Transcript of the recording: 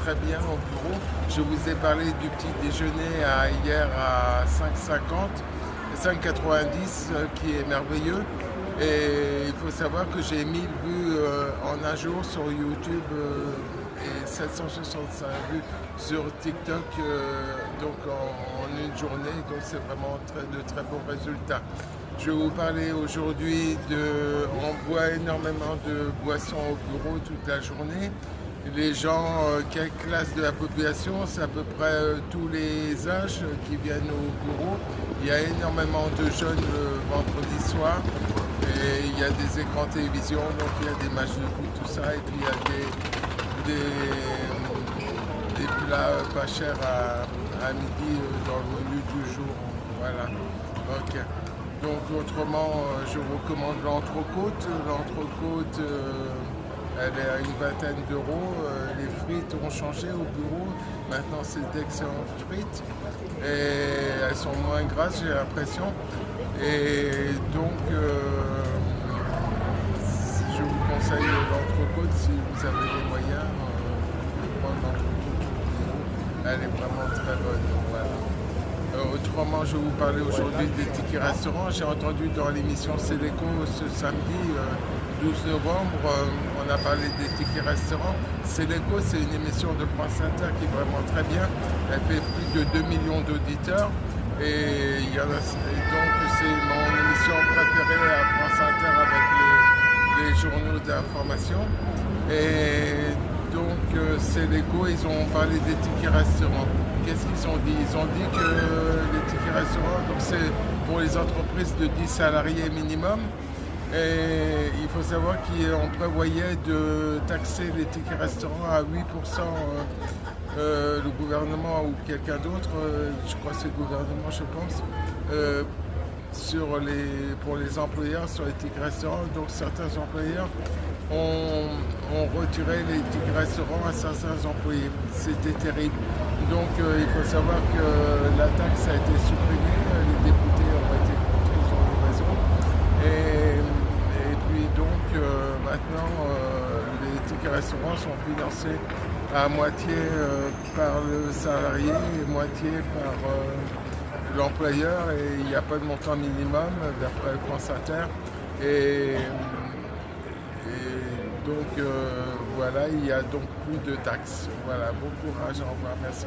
très bien au bureau. Je vous ai parlé du petit déjeuner hier à 5,90 qui est merveilleux. Et il faut savoir que j'ai 1000 vues en un jour sur YouTube et 765 vues sur TikTok donc en une journée. Donc c'est vraiment de très bons résultats. Je vais vous parler aujourd'hui de... On boit énormément de boissons au bureau toute la journée. Les gens, quelle classe de la population? C'est à peu près tous les âges qui viennent au bureau. Il y a énormément de jeunes le vendredi soir. Et il y a des écrans télévision, donc il y a des matchs de foot, tout ça. Et puis il y a des plats pas chers à midi dans le menu du jour. Voilà. Ok. Donc autrement, je vous recommande l'entrecôte. L'entrecôte, elle est à une vingtaine d'euros. Les frites ont changé au bureau. Maintenant, c'est d'excellentes frites. Et elles sont moins grasses, j'ai l'impression. Et donc, je vous conseille l'entrecôte si vous avez les moyens de prendre l'entrecôte au bureau. Elle est vraiment très bonne. Voilà. Autrement, je vais vous parler aujourd'hui des tickets restaurants. J'ai entendu dans l'émission Céléco ce samedi 12 novembre, on a parlé des tickets restaurants. Céléco, c'est une émission de France Inter qui est vraiment très bien. Elle fait plus de 2 millions d'auditeurs. Et donc c'est mon émission préférée à France Inter avec les journaux d'information. Et donc Céléco, ils ont parlé des tickets restaurants. Qu'est-ce qu'ils ont dit? Ils ont dit que les tickets restaurants, donc c'est pour les entreprises de 10 salariés minimum. Et il faut savoir qu'on prévoyait de taxer les tickets restaurants à 8%. Le gouvernement ou quelqu'un d'autre, je crois que c'est le gouvernement, je pense, pour les employeurs sur les tickets restaurants. Donc certains employeurs ont retiré les tickets restaurants à certains employés. C'était terrible. Donc il faut savoir que la taxe a été supprimée, les députés ont été contre, ils ont eu raison. Et puis donc maintenant les tickets restaurants sont financés à moitié par le salarié et moitié par l'employeur, et il n'y a pas de montant minimum d'après France Inter. Et donc voilà, il y a donc plus de taxes. Voilà, bon courage, au revoir, merci.